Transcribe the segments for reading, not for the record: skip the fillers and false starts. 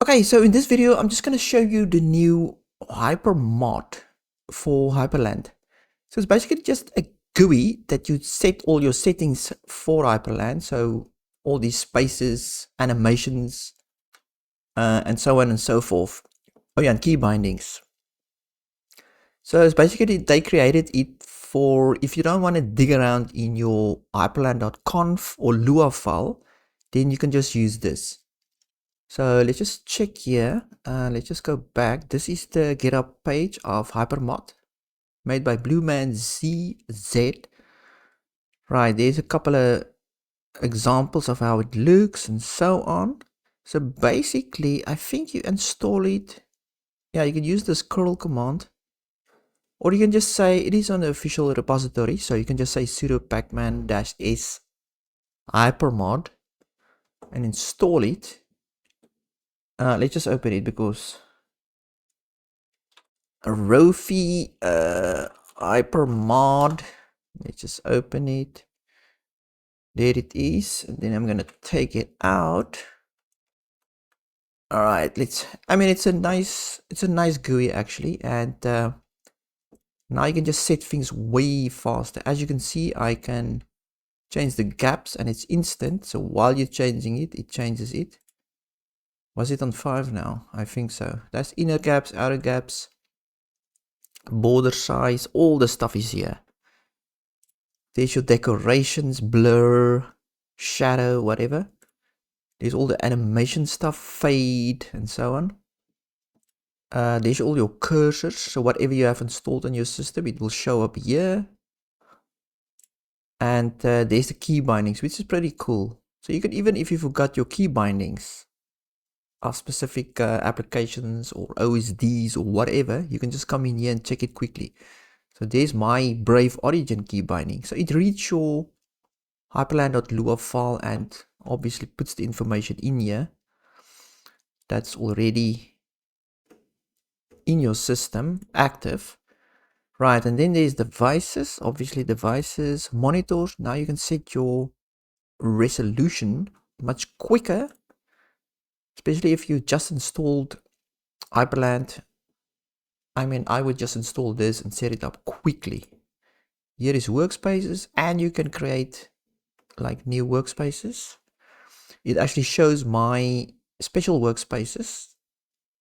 Okay, so in this video, I'm just going to show you the new Hyprmod for Hyprland. So it's basically just a GUI that you set all your settings for Hyprland. So all these spaces, animations, and so on and so forth. Oh yeah, and key bindings. So it's basically, they created it for if you don't want to dig around in your hyprland.conf or Lua file, then you can just use this. So let's just check here. Let's just go back. This is the GitHub page of Hyprmod, made by Blueman ZZ. Right, there's a couple of examples of how it looks and so on. So basically, I think you install it. Yeah, you can use this curl command. Or you can just say it is on the official repository. So you can just say sudo pacman-s hyprmod and install it. Let's just open it because Rofi Hyprmod. Let's just open it. There it is. And then I'm gonna take it out. All right, I mean, it's a nice GUI actually, and now you can just set things way faster. As you can see, I can change the gaps and it's instant. So while you're changing it, it changes it. Was it on 5 now? I think so. That's inner gaps, outer gaps, border size, all the stuff is here. There's your decorations, blur, shadow, whatever. There's all the animation stuff, fade, and so on. There's all your cursors. So whatever you have installed on your system, it will show up here. And there's the key bindings, which is pretty cool. So you can, even if you forgot your key bindings of specific applications or OSDs or whatever, you can just come in here and check it quickly. So there's my Brave Origin key binding. So it reads your hyprland.lua file and obviously puts the information in here that's already in your system active. Right, and then there's devices, obviously devices, monitors. Now you can set your resolution much quicker, especially if you just installed Hyprland. I mean, I would just install this and set it up quickly. Here is workspaces, and you can create like new workspaces. It actually shows my special workspaces.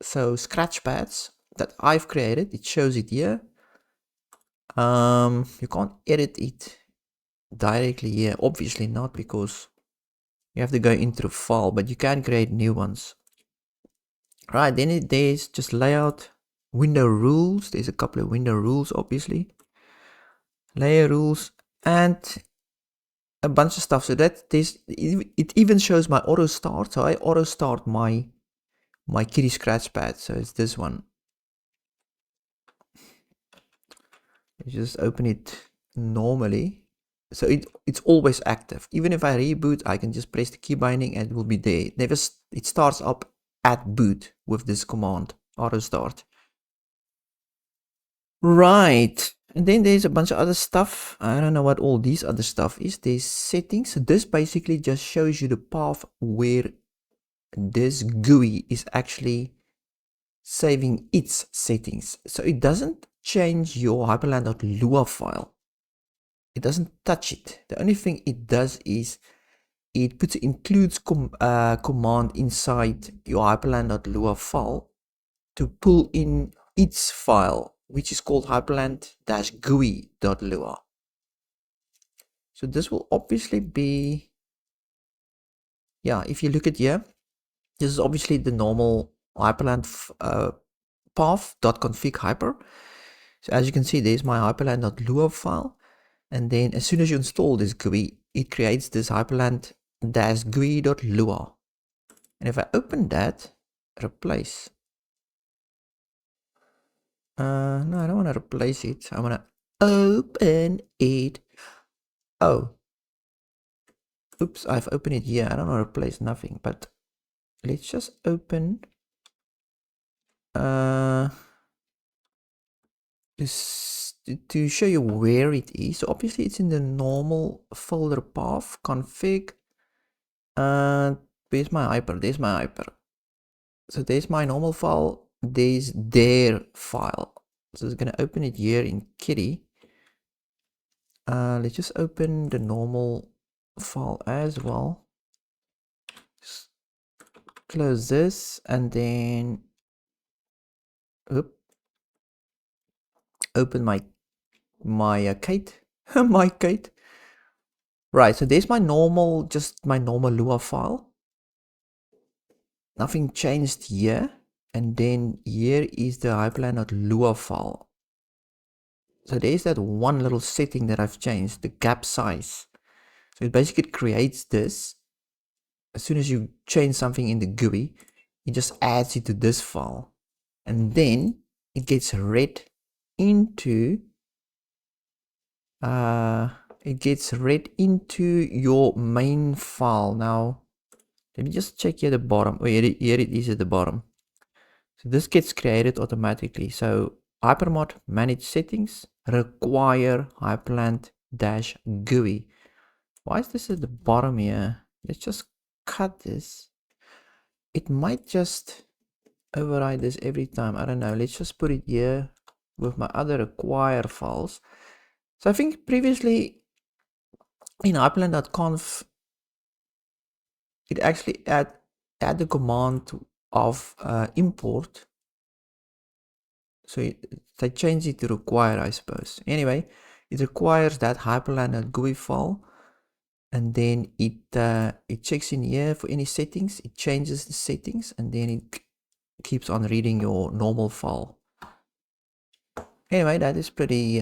So scratch pads that I've created, it shows it here. You can't edit it directly here, obviously not, because you have to go into the file, but you can create new ones. Right, then there's just layout, window rules. There's a couple of window rules, obviously, layer rules, and a bunch of stuff. So that it even shows my auto start. So I auto start my kitty scratch pad. So it's this one. You just open it normally. So it's always active. Even if I reboot, I can just press the key binding and it will be there. It starts up at boot with this command, auto start. Right. And then there's a bunch of other stuff. I don't know what all these other stuff is. There's settings. So this basically just shows you the path where this GUI is actually saving its settings. So it doesn't change your hyprland.lua file. It doesn't touch it. The only thing it does is it puts includes command inside your hyprland.lua file to pull in its file, which is called hyprland-gui.lua. So this will obviously be, yeah, if you look at here, this is obviously the normal hyprland path.config hyper. So as you can see, there's my hyprland.lua file. And then as soon as you install this GUI, it creates this hyprland-gui.lua. And if I open that, replace. No, I don't want to replace it. I want to open it. Oh. Oops, I've opened it here. I don't want to replace nothing, but let's just open this to show you where it is. So obviously it's in the normal folder path config. Where's my hyper? There's my hyper. So there's my normal file, there's their file. So it's gonna open it here in Kitty. Let's just open the normal file as well. Just close this and then open my Kate. My Kate. Right, so there's my normal, just my normal Lua file. Nothing changed here. And then here is the Hyprland.lua file. So there's that one little setting that I've changed, the gap size. So it basically creates this. As soon as you change something in the GUI, it just adds it to this file. And then it gets read into your main file. Now let me just check here at the bottom. Oh, here it is at the bottom. So this gets created automatically. So Hyprmod manage settings require Hyprland -GUI. Why is this at the bottom here? Let's just cut this. It might just override this every time. I don't know. Let's just put it here with my other require files. So I think previously in hyprland.conf it actually add the command of import. So they changed it to require, I suppose. Anyway, it requires that Hyprland.GUI file, and then it checks in here for any settings. It changes the settings, and then it keeps on reading your normal file. Anyway, that is pretty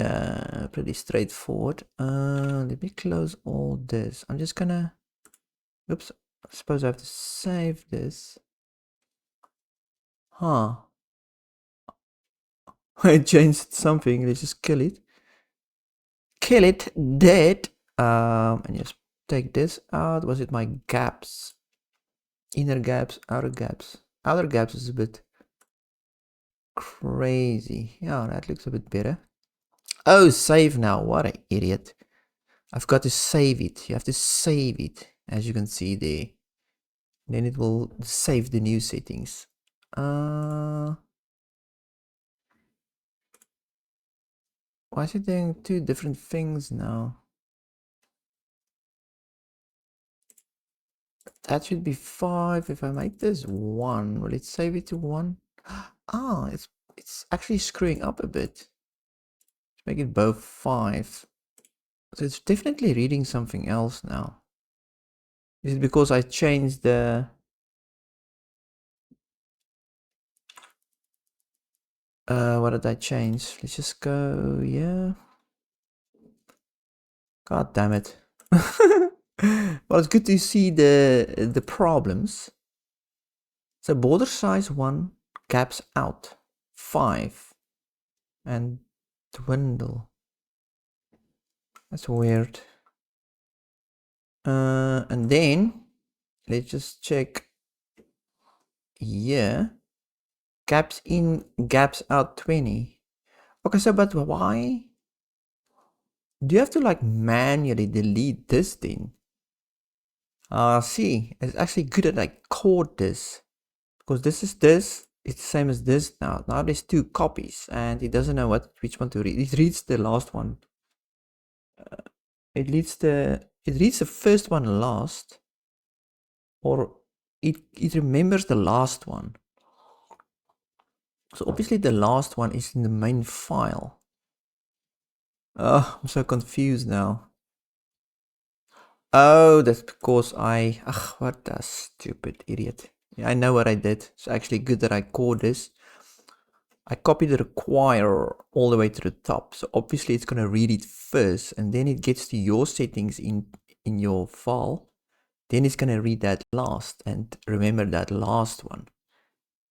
straightforward. Let me close all this. I'm just gonna. Oops. I suppose I have to save this. Huh. I changed something. Let's just kill it. Kill it dead. And just take this out. Was it my gaps? Inner gaps, outer gaps. Outer gaps is a bit crazy. Yeah, that looks a bit better. Oh, save now. What an idiot. I've got to save it. You have to save it, as you can see there. Then it will save the new settings. Why is it doing two different things now? That should be 5. If I make this 1, will it save it to 1? Ah, it's actually screwing up a bit. Let's make it both 5. So it's definitely reading something else now. Is it because I changed the what did I change? Let's just go, yeah. God damn it. Well, it's good to see the problems. So border size 1, gaps out 5, and dwindle. That's weird. And then let's just check here. Gaps in, gaps out 20. Okay, so but why do you have to like manually delete this thing? See, it's actually good that I caught this, because this is this. It's the same as this now. Now there's 2 copies, and it doesn't know which one to read. It reads the last one. It reads the first one last, or it remembers the last one. So obviously the last one is in the main file. Oh, I'm so confused now. Oh, that's because what a stupid idiot. Yeah, I know what I did. It's actually good that I caught this. I copied the require all the way to the top. So obviously it's going to read it first, and then it gets to your settings in your file. Then it's going to read that last and remember that last one.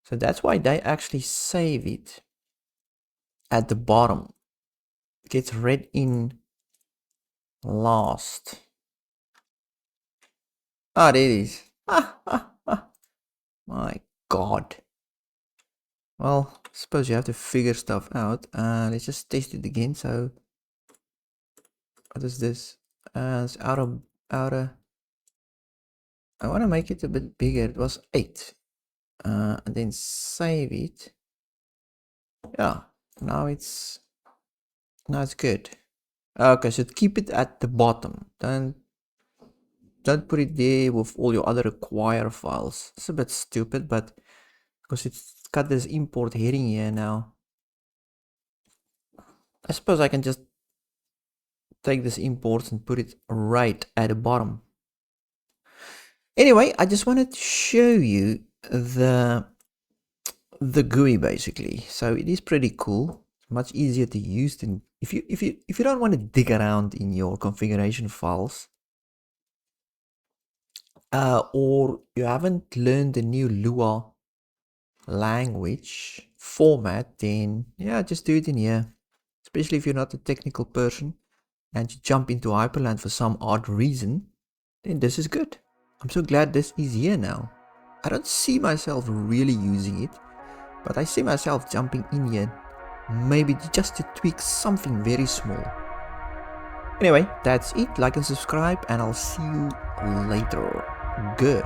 So that's why they actually save it at the bottom. It gets read in last. Ah, there it is. My God. Well, I suppose you have to figure stuff out. Let's just test it again. So, what is this? It's outer. I want to make it a bit bigger. It was 8. and then save it. Yeah, now it's good. Okay, so keep it at the bottom. Don't put it there with all your other require files. It's a bit stupid, but because it's got this import heading here now, I suppose I can just take this import and put it right at the bottom. Anyway, I just wanted to show you the GUI basically. So it is pretty cool. It's much easier to use than if you don't want to dig around in your configuration files, or you haven't learned the new Lua language format, then yeah, just do it in here. Especially if you're not a technical person and you jump into Hyprland for some odd reason, then this is good. I'm so glad this is here now. I don't see myself really using it, but I see myself jumping in here, maybe just to tweak something very small. Anyway, that's it. Like and subscribe, and I'll see you later. Good.